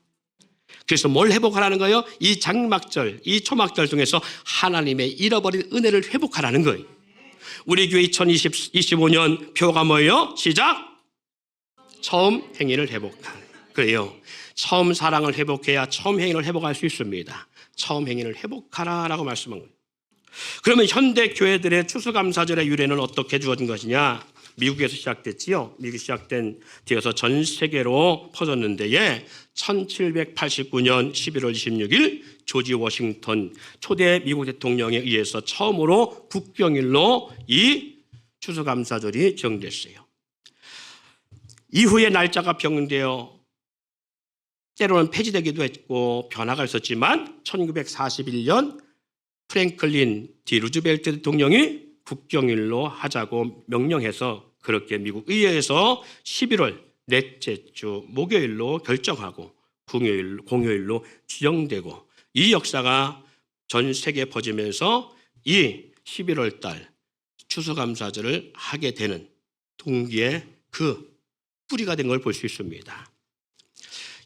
그래서 뭘 회복하라는 거예요? 이 장막절, 이 초막절 중에서 하나님의 잃어버린 은혜를 회복하라는 거예요. 우리 교회 2025년 표가 뭐예요? 시작! 처음 행위를 회복하는. 그래요. 처음 사랑을 회복해야 처음 행위를 회복할 수 있습니다. 처음 행위를 회복하라라고 말씀한 거예요. 그러면 현대 교회들의 추수감사절의 유래는 어떻게 주어진 것이냐? 미국에서 시작됐지요. 미국이 시작된 뒤에서 전 세계로 퍼졌는데 1789년 11월 26일 조지 워싱턴 초대 미국 대통령에 의해서 처음으로 국경일로 이 추수감사절이 정됐어요. 이후에 날짜가 변경되어 때로는 폐지되기도 했고 변화가 있었지만 1941년 프랭클린 디 루즈벨트 대통령이 국경일로 하자고 명령해서 그렇게 미국 의회에서 11월 넷째 주 목요일로 결정하고 공휴일로 지정되고, 이 역사가 전 세계에 퍼지면서 이 11월 달 추수감사절을 하게 되는 동기의 그 뿌리가 된 걸 볼 수 있습니다.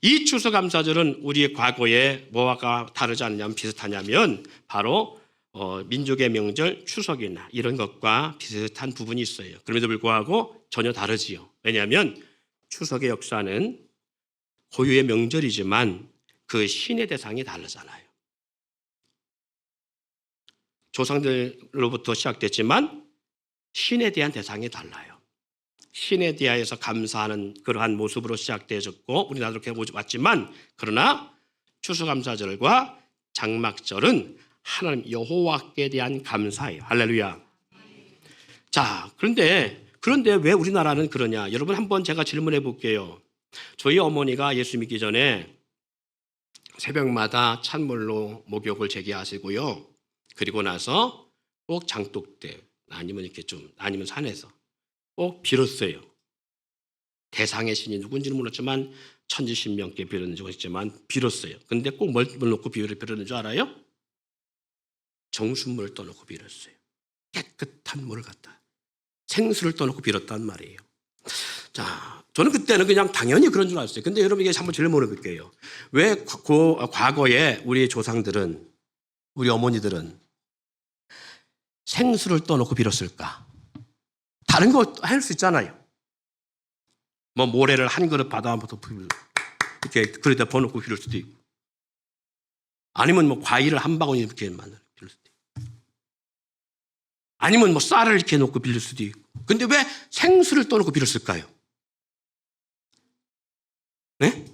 이 추수감사절은 우리의 과거에 뭐가 다르지 않냐면 비슷하냐면 바로 민족의 명절 추석이나 이런 것과 비슷한 부분이 있어요. 그럼에도 불구하고 전혀 다르지요. 왜냐하면 추석의 역사는 고유의 명절이지만 그 신의 대상이 다르잖아요. 조상들로부터 시작됐지만 신에 대한 대상이 달라요. 신에 대하여서 감사하는 그러한 모습으로 시작되어졌고 우리나라도 그렇게 왔지만, 그러나 추수감사절과 장막절은 하나님 여호와께 대한 감사예요. 할렐루야. 자, 그런데 왜 우리나라는 그러냐? 여러분, 한번 제가 질문해 볼게요. 저희 어머니가 예수 믿기 전에 새벽마다 찬물로 목욕을 재개하시고요. 그리고 나서 꼭 장독대 아니면 이렇게 아니면 산에서 꼭 빌었어요. 대상의 신이 누군지는 몰랐지만 천지신명께 빌었는 적이 있지만 빌었어요. 근데 꼭 뭘 놓고 빌었는 줄 알아요? 정수물을 떠놓고 빌었어요. 깨끗한 물을 갖다. 생수를 떠놓고 빌었단 말이에요. 자, 저는 그때는 그냥 당연히 그런 줄 알았어요. 근데 여러분에게 한번 질문을 볼게요. 왜 과거에 우리 조상들은, 우리 어머니들은 생수를 떠놓고 빌었을까? 다른 거 할 수 있잖아요. 뭐 모래를 한 그릇 받아부터 이렇게 그릇에 버놓고 빌을 수도 있고, 아니면 뭐 과일을 한 바구니 이렇게 만들어 빌을 수도 있고, 아니면 뭐 쌀을 이렇게 놓고 빌릴 수도 있고. 근데 왜 생수를 떠놓고 빌었을까요? 네?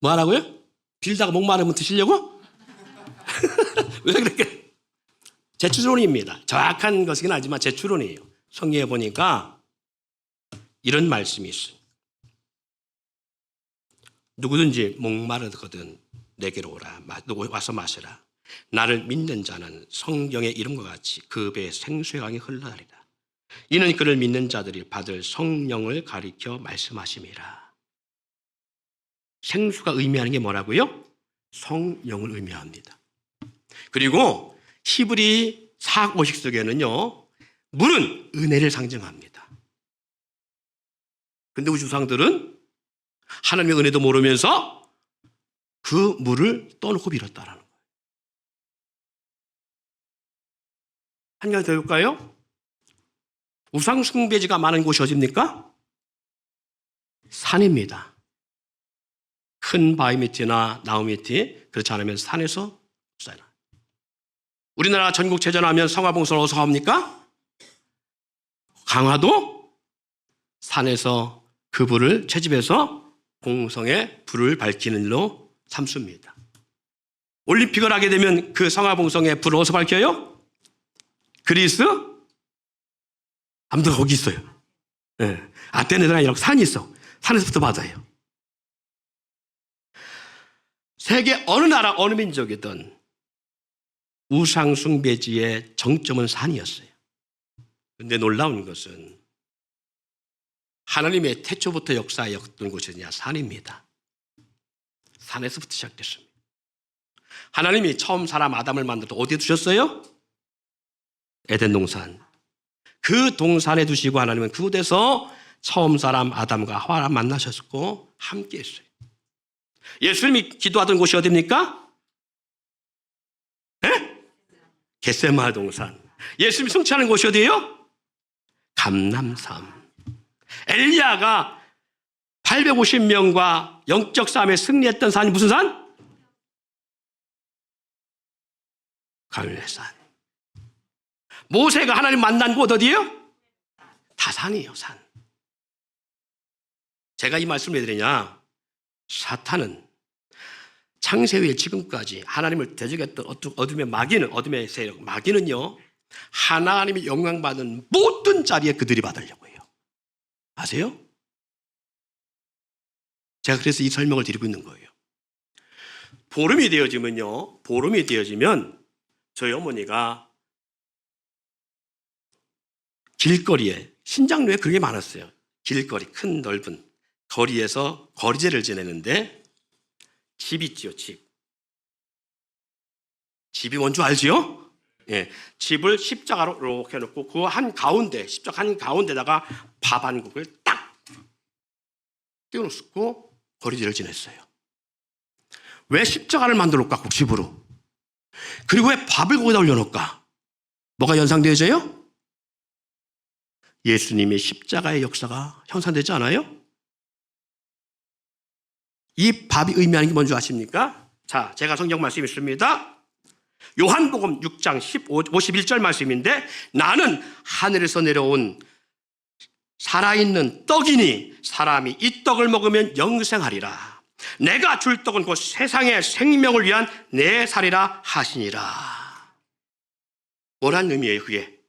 뭐 하라고요? 빌다가 목 마르면 드시려고? 왜 그렇게? 제 추론입니다. 정확한 것이긴 하지만 제 추론이에요. 성경에 보니까 이런 말씀이 있어요. 누구든지 목마르거든 내게로 오라. 와서 마시라. 나를 믿는 자는 성경의 이름과 같이 그 배에 생수의 강이 흘러나리라. 이는 그를 믿는 자들이 받을 성령을 가리켜 말씀하심이라. 생수가 의미하는 게 뭐라고요? 성령을 의미합니다. 그리고 히브리 사고식 속에는요, 물은 은혜를 상징합니다. 근데 우리 조상들은 하나님의 은혜도 모르면서 그 물을 떠놓고 빌었다라는 거예요. 한 가지 더 해볼까요? 우상숭배지가 많은 곳이 어디입니까? 산입니다. 큰 바위 밑이나 나무 밑이, 그렇지 않으면 산에서 쏴요. 우리나라 전국체전하면 성화봉송 어디서 합니까? 강화도 산에서 그 불을 채집해서 봉성에 불을 밝히는 일로 삼습니다. 올림픽을 하게 되면 그 성화봉송에 불을 어디서 밝혀요? 그리스? 아무튼 거기 있어요. 네. 아테네라고 산이 있어. 산에서부터 받아요. 세계 어느 나라 어느 민족이든 우상숭배지의 정점은 산이었어요. 그런데 놀라운 것은 하나님의 태초부터 역사였던 곳이냐 산입니다. 산에서부터 시작됐습니다. 하나님이 처음 사람 아담을 만들 때 어디에 두셨어요? 에덴 동산. 그 동산에 두시고 하나님은 그곳에서 처음 사람 아담과 하와를 만나셨고 함께 했어요. 예수님이 기도하던 곳이 어디입니까? 네? 겟세마네 동산. 예수님이 성취하는 곳이 어디예요? 감람산. 엘리야가 850명과 영적 싸움에 승리했던 산이 무슨 산? 갈멜산. 모세가 하나님 만난 곳 어디예요? 다 산이에요, 산. 제가 이 말씀을 왜 드리냐? 사탄은 창세후에 지금까지 하나님을 대적했던 어둠의 마귀는, 어둠의 세력, 마귀는요, 하나님이 영광받은 모든 자리에 그들이 받으려고 해요. 아세요? 제가 그래서 이 설명을 드리고 있는 거예요. 보름이 되어지면 저희 어머니가 길거리에, 신장로에 그런 게 많았어요. 길거리, 큰 넓은 거리에서 거리제를 지내는데 집 있지요, 집. 집이 뭔 줄 알지요? 예, 집을 십자가로 이렇게 해놓고 그 한 가운데, 십자가 한 가운데다가 밥 한 국을 딱 띄워놓고 거리제를 지냈어요. 왜 십자가를 만들어놓을까, 국집으로? 그리고 왜 밥을 거기다 올려놓을까? 뭐가 연상되어져요? 예수님의 십자가의 역사가 형상되지 않아요? 이 밥이 의미하는 게 뭔지 아십니까? 자, 제가 성경 말씀이 있습니다. 요한복음 6장 51절 말씀인데, 나는 하늘에서 내려온 살아있는 떡이니 사람이 이 떡을 먹으면 영생하리라. 내가 줄 떡은 곧 세상의 생명을 위한 내 살이라 하시니라. 뭐란 의미예요, 그게?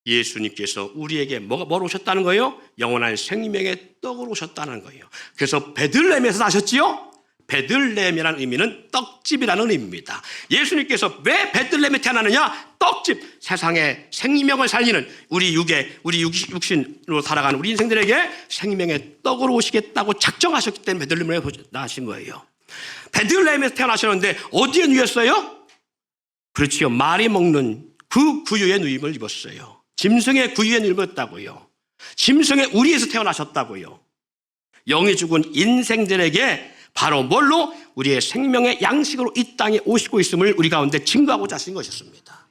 예수님께서 우리에게 뭐로 오셨다는 거예요? 영원한 생명의 떡으로 오셨다는 거예요. 그래서 베들레헴에서 나셨지요? 베들레헴이라는 의미는 떡집이라는 의미입니다. 예수님께서 왜 베들레헴에 태어나느냐? 떡집, 세상의 생명을 살리는 우리 육신으로 살아가는 우리 인생들에게 생명의 떡으로 오시겠다고 작정하셨기 때문에 베들레헴에 나신 거예요. 베들레헴에서 태어나셨는데 어디에 누웠어요? 그렇지요. 말이 먹는 그 구유의 누임을 입었어요. 짐승의 구유의 누임을 입었다고요. 짐승의 우리에서 태어나셨다고요. 영이 죽은 인생들에게 바로 뭘로? 우리의 생명의 양식으로 이 땅에 오시고 있음을 우리 가운데 증거하고자 하신 것이었습니다.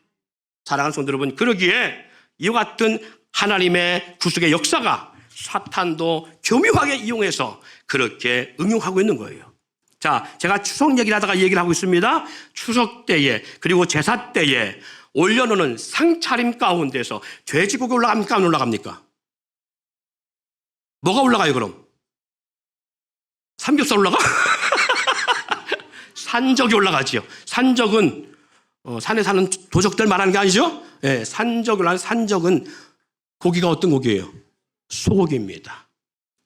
사랑하는 성도 여러분, 그러기에 이와 같은 하나님의 구속의 역사가 사탄도 교묘하게 이용해서 그렇게 응용하고 있는 거예요. 자, 제가 추석 얘기를 하다가 얘기를 하고 있습니다. 추석 때에 그리고 제사 때에 올려놓는 상차림 가운데서 돼지고기 올라갑니까? 안 올라갑니까? 뭐가 올라가요 그럼? 삼겹살 올라가? 산적이 올라가지요. 산적은 산에 사는 도적들 말하는 게 아니죠? 네, 산적은 고기가 어떤 고기예요? 소고기입니다.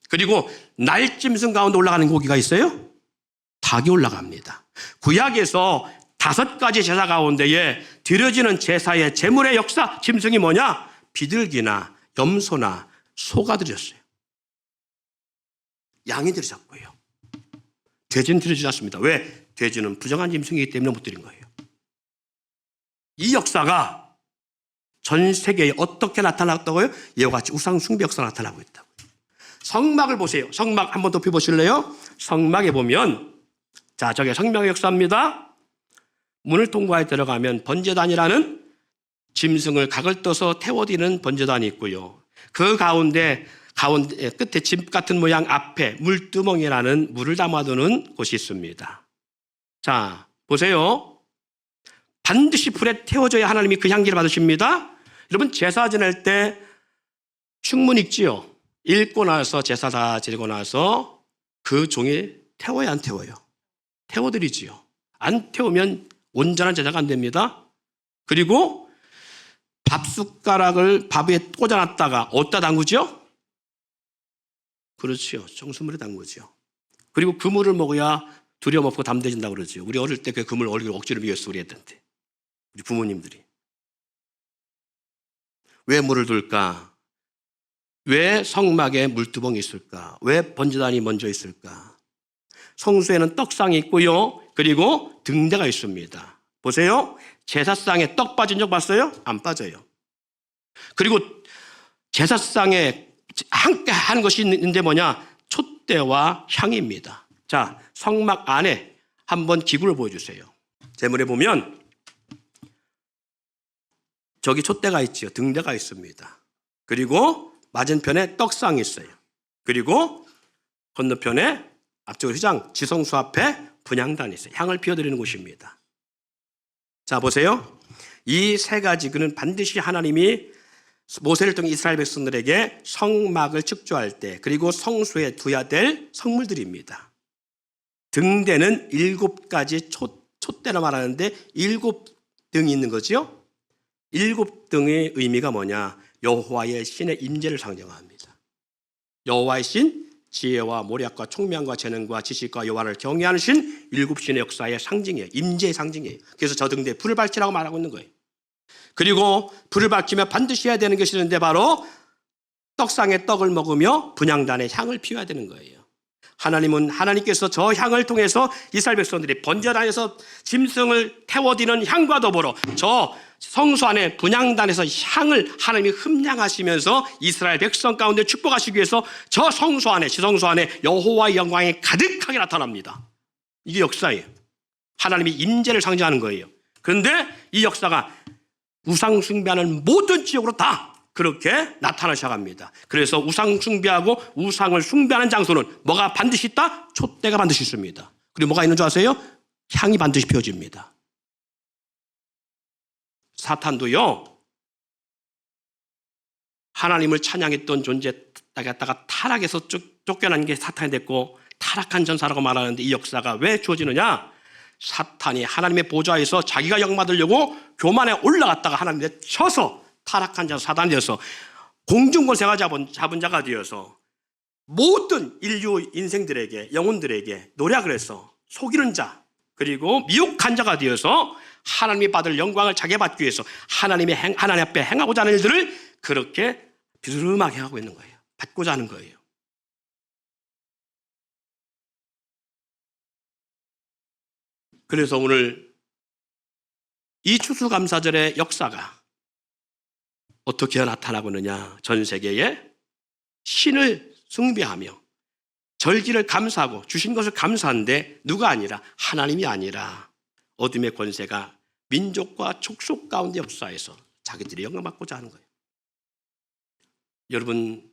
그리고 날짐승 가운데 올라가는 고기가 있어요? 닭이 올라갑니다. 구약에서 5가지 제사 가운데에 드려지는 제사의 제물의 역사, 짐승이 뭐냐? 비둘기나 염소나 소가 드렸어요. 양이 드렸고요. 돼지는 드리지 않습니다. 왜? 돼지는 부정한 짐승이기 때문에 못 드린 거예요. 이 역사가 전 세계에 어떻게 나타났다고요? 이와 같이 우상 숭배 역사가 나타나고 있다고요. 성막을 보세요. 성막 한번 더 펴보실래요? 성막에 보면 자, 저게 성막의 역사입니다. 문을 통과해 들어가면 번제단이라는 짐승을 각을 떠서 태워드리는 번제단이 있고요. 그 가운데 끝에 집 같은 모양 앞에 물두멍이라는 물을 담아두는 곳이 있습니다. 자, 보세요. 반드시 불에 태워져야 하나님이 그 향기를 받으십니다. 여러분, 제사 지낼 때 충문 읽지요. 읽고 나서 제사 다 지내고 나서 그 종이 태워야 안 태워요? 태워드리지요. 안 태우면 온전한 제사가 안 됩니다. 그리고 밥 숟가락을 밥에 꽂아놨다가 어디다 담그죠? 그렇지요. 정수물에 담그죠. 그리고 그물을 먹어야 두려움 없고 담대해진다고 그러죠. 우리 어릴 때 그 그물 얼굴 억지로 미웠어 우리 했던데. 우리 부모님들이. 왜 물을 둘까? 왜 성막에 물두멍이 있을까? 왜 번제단이 먼저 있을까? 성수에는 떡상이 있고요. 그리고 등대가 있습니다. 보세요. 제사상에 떡 빠진 적 봤어요? 안 빠져요. 그리고 제사상에 함께 하는 것이 있는데 뭐냐? 촛대와 향입니다. 자, 성막 안에 한번 기구를 보여주세요. 제물에 보면 저기 촛대가 있지요. 등대가 있습니다. 그리고 맞은편에 떡상이 있어요. 그리고 건너편에 앞쪽 휘장 지성소 앞에 분향단이 있어요. 향을 피워드리는 곳입니다. 자, 보세요. 이 3가지 그는 반드시 하나님이 모세를 통해 이스라엘 백성들에게 성막을 축조할 때 그리고 성소에 두어야 될 성물들입니다. 등대는 7가지 촛대라 말하는데 7등이 있는 거죠. 7등의 의미가 뭐냐? 여호와의 신의 임재를 상징합니다. 여호와의 신, 지혜와 모략과 총명과 재능과 지식과 여호와를 경외하는 신, 7신의 역사의 상징이에요. 임재의 상징이에요. 그래서 저 등대에 불을 밝히라고 말하고 있는 거예요. 그리고 불을 밝히면 반드시 해야 되는 것이 있는데 바로 떡상에 떡을 먹으며 분향단에 향을 피워야 되는 거예요. 하나님께서 저 향을 통해서 이스라엘 백성들이 번제단에서 짐승을 태워드리는 향과 더불어 저 성소 안에 분향단에서 향을 하나님이 흠량하시면서 이스라엘 백성 가운데 축복하시기 위해서 저 성소 안에 지성소 안에 여호와의 영광이 가득하게 나타납니다. 이게 역사예요. 하나님이 임재를 상징하는 거예요. 그런데 이 역사가 우상 숭배하는 모든 지역으로 다 그렇게 나타나기 시작합니다. 그래서 우상 숭배하고 우상을 숭배하는 장소는 뭐가 반드시 있다? 촛대가 반드시 있습니다. 그리고 뭐가 있는 줄 아세요? 향이 반드시 피워집니다. 사탄도요, 하나님을 찬양했던 존재다가 타락해서 쫓겨난 게 사탄이 됐고 타락한 전사라고 말하는데 이 역사가 왜 주어지느냐? 사탄이 하나님의 보좌에서 자기가 영받으려고 교만에 올라갔다가 하나님의 쳐서 타락한 자 사단이 되어서 공중권세가 잡은 자가 되어서 모든 인류 인생들에게 영혼들에게 노력을 해서 속이는 자 그리고 미혹한 자가 되어서 하나님이 받을 영광을 자기가 받기 위해서 하나님 앞에 행하고자 하는 일들을 그렇게 비스름하게 하고 있는 거예요. 받고자 하는 거예요. 그래서 오늘 이 추수감사절의 역사가 어떻게 나타나고 있느냐? 전 세계에 신을 숭배하며 절기를 감사하고 주신 것을 감사하는데 누가 아니라 하나님이 아니라 어둠의 권세가 민족과 족속 가운데 역사해서 자기들이 영광받고자 하는 거예요. 여러분,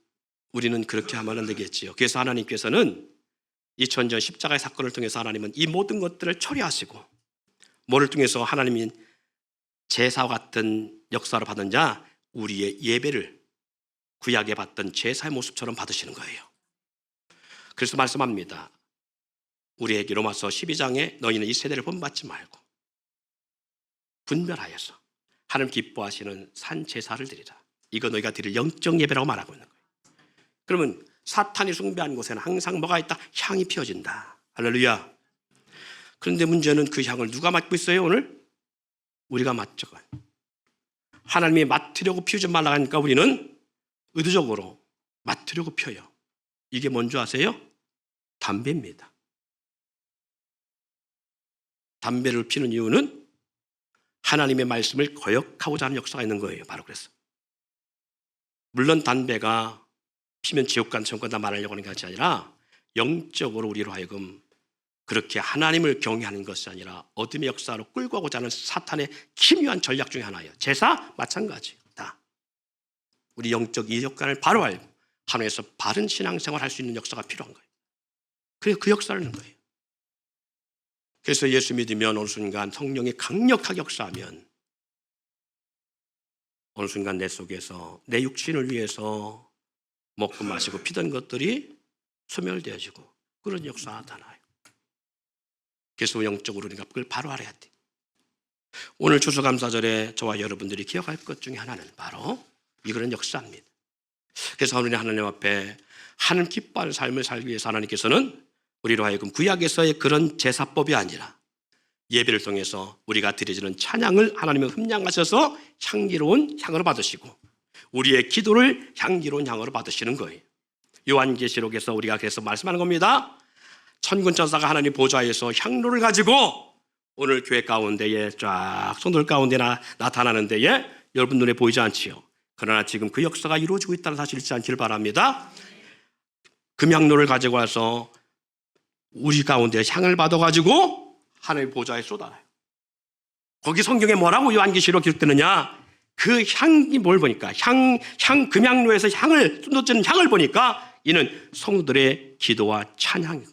우리는 그렇게 하면 안 되겠지요. 그래서 하나님께서는 2000년 십자가의 사건을 통해서 하나님은 이 모든 것들을 처리하시고 뭐를 통해서 하나님이 제사와 같은 역사로 받은 자 우리의 예배를 구약에 받던 제사의 모습처럼 받으시는 거예요. 그래서 말씀합니다. 우리에게 로마서 12장에 너희는 이 세대를 본받지 말고 분별하여서 하나님 기뻐하시는 산 제사를 드리라. 이거 너희가 드릴 영적 예배라고 말하고 있는 거예요. 그러면 사탄이 숭배하는 곳에는 항상 뭐가 있다? 향이 피어진다. 할렐루야. 그런데 문제는 그 향을 누가 맡고 있어요 오늘? 우리가 맡죠. 하나님이 맡으려고 피우지 말라 하니까 우리는 의도적으로 맡으려고 펴요. 이게 뭔지 아세요? 담배입니다. 담배를 피는 이유는 하나님의 말씀을 거역하고자 하는 역사가 있는 거예요. 바로 그래서. 물론 담배가 피면 지옥 간 천국 다 말하려고 하는 것이 아니라 영적으로 우리로 하여금 그렇게 하나님을 경외하는 것이 아니라 어둠의 역사로 끌고 가고자 하는 사탄의 기묘한 전략 중에 하나예요. 제사 마찬가지. 다 우리 영적 이적관을 바로 알고 하나님에서 바른 신앙생활을 할 수 있는 역사가 필요한 거예요. 그래서 그 역사를 하는 거예요. 그래서 예수 믿으면 어느 순간 성령이 강력하게 역사하면 어느 순간 내 속에서 내 육신을 위해서 먹고 마시고 피던 것들이 소멸되어지고 그런 역사가 나타나요. 그래서 영적으로 우리가 그걸 바로 알아야 돼. 오늘 추수감사절에 저와 여러분들이 기억할 것 중에 하나는 바로 이거는 역사입니다. 그래서 우리는 하나님 앞에 하나님 기뻐하는 삶을 살기 위해서 하나님께서는 우리로 하여금 구약에서의 그런 제사법이 아니라 예배를 통해서 우리가 드려지는 찬양을 하나님의 흠양하셔서 향기로운 향으로 받으시고 우리의 기도를 향기로운 향으로 받으시는 거예요. 요한계시록에서 우리가 그래서 말씀하는 겁니다. 천군 천사가 하나님 보좌에서 향로를 가지고 오늘 교회 가운데에 쫙 성도들 가운데 나타나는 데에 여러분 눈에 보이지 않지요. 그러나 지금 그 역사가 이루어지고 있다는 사실을 잊지 않기를 바랍니다. 금향로를 가지고 와서 우리 가운데 향을 받아가지고 하나님의 보좌에 쏟아요. 거기 성경에 뭐라고 요한계시록 기록되느냐? 그 향이 뭘 보니까 금향로에서 향을 쏟아지는 향을 보니까 이는 성도들의 기도와 찬양이고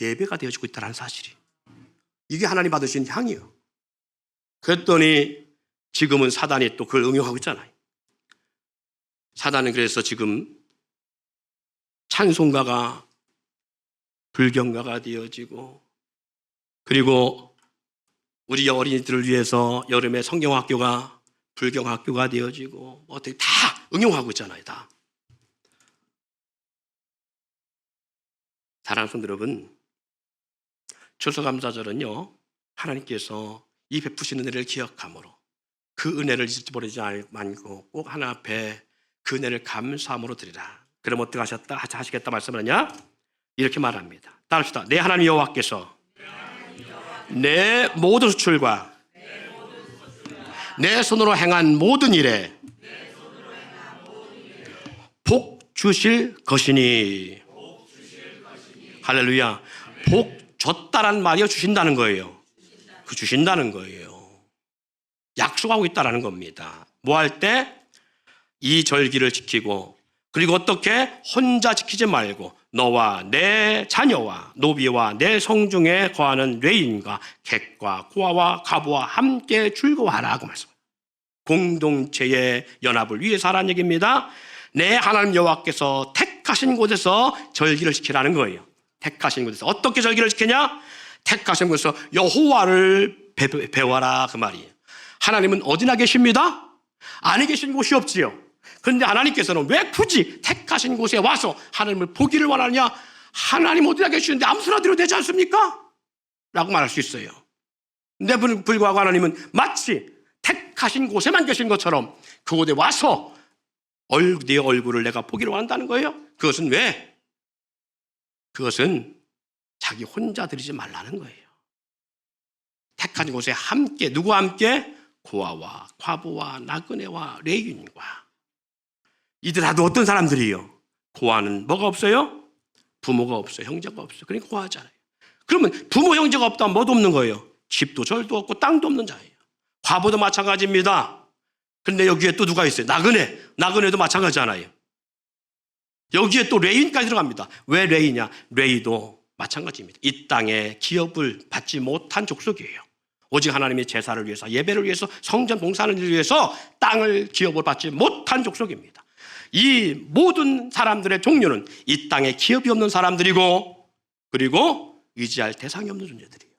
예배가 되어지고 있다는 사실이 이게 하나님 받으신 향이에요. 그랬더니 지금은 사단이 또 그걸 응용하고 있잖아요. 사단은 그래서 지금 찬송가가 불경가가 되어지고 그리고 우리 어린이들을 위해서 여름에 성경학교가 불경학교가 되어지고 어떻게 다 응용하고 있잖아요. 다. 사랑하는 성도 여러분, 추수감사절은요 하나님께서 이 베푸시는 은혜를 기억함으로 그 은혜를 잊어버리지 말고 꼭 하나 앞에 그 은혜를 감사함으로 드리라. 그럼 어떻게 하시겠다 말씀하느냐? 이렇게 말합니다. 따릅시다. 내 하나님 여호와께서 내 모든 수출과 내 손으로 행한 모든 일에 복 주실 것이니. 할렐루야. 복 줬다라는 말이요 주신다는 거예요. 그 주신다는 거예요. 약속하고 있다라는 겁니다. 뭐 할 때? 이 절기를 지키고 그리고 어떻게? 혼자 지키지 말고 너와 내 자녀와 노비와 내 성중에 거하는 레인과 객과 고아와 가부와 함께 즐거워하라고 말씀합니다. 공동체의 연합을 위해서 하라는 얘기입니다. 내 하나님 여호와께서 택하신 곳에서 절기를 지키라는 거예요. 택하신 곳에서 어떻게 절기를 지키냐? 택하신 곳에서 여호와를 배워라 그 말이에요. 하나님은 어디나 계십니다? 안에 계신 곳이 없지요. 그런데 하나님께서는 왜 굳이 택하신 곳에 와서 하나님을 보기를 원하느냐? 하나님 어디나 계시는데 아무 소나 드려도 되지 않습니까? 라고 말할 수 있어요. 근데 불구하고 하나님은 마치 택하신 곳에만 계신 것처럼 그곳에 와서 내 얼굴을 내가 보기를 원한다는 거예요. 그것은 왜? 그것은 자기 혼자 드리지 말라는 거예요. 택한 곳에 함께, 누구와 함께? 고아와 과부와 나그네와 레위인과. 이들 다도 어떤 사람들이에요? 고아는 뭐가 없어요? 부모가 없어요. 형제가 없어요. 그러니까 고아잖아요. 그러면 부모 형제가 없다면 뭐도 없는 거예요? 집도 절도 없고 땅도 없는 자예요. 과부도 마찬가지입니다. 그런데 여기에 또 누가 있어요? 나그네도 마찬가지잖아요. 여기에 또 레위인까지 들어갑니다. 왜 레위냐? 레위도 마찬가지입니다. 이 땅에 기업을 받지 못한 족속이에요. 오직 하나님의 제사를 위해서, 예배를 위해서, 성전 봉사를 위해서 땅을 기업을 받지 못한 족속입니다. 이 모든 사람들의 종류는 이 땅에 기업이 없는 사람들이고, 그리고 의지할 대상이 없는 존재들이에요.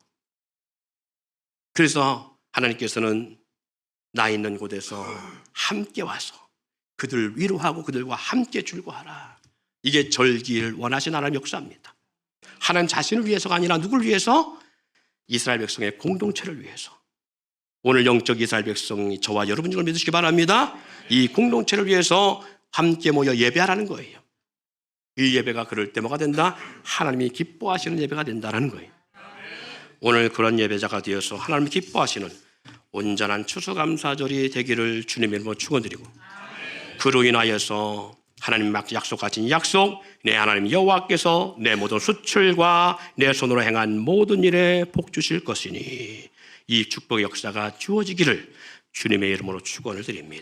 그래서 하나님께서는 나 있는 곳에서 함께 와서 그들을 위로하고 그들과 함께 즐거워하라. 이게 절기를 원하신 하나님의 역사입니다. 하나님 자신을 위해서가 아니라 누구를 위해서? 이스라엘 백성의 공동체를 위해서. 오늘 영적 이스라엘 백성이 저와 여러분 을 믿으시기 바랍니다. 이 공동체를 위해서 함께 모여 예배하라는 거예요. 이 예배가 그럴 때 뭐가 된다? 하나님이 기뻐하시는 예배가 된다는 거예요. 오늘 그런 예배자가 되어서 하나님이 기뻐하시는 온전한 추수감사절이 되기를 주님의 이름으로 축원드리고, 그로 인하여서 하나님 약속하신 약속, 내 하나님 여호와께서 내 모든 수출과 내 손으로 행한 모든 일에 복 주실 것이니 이 축복의 역사가 주어지기를 주님의 이름으로 축원을 드립니다.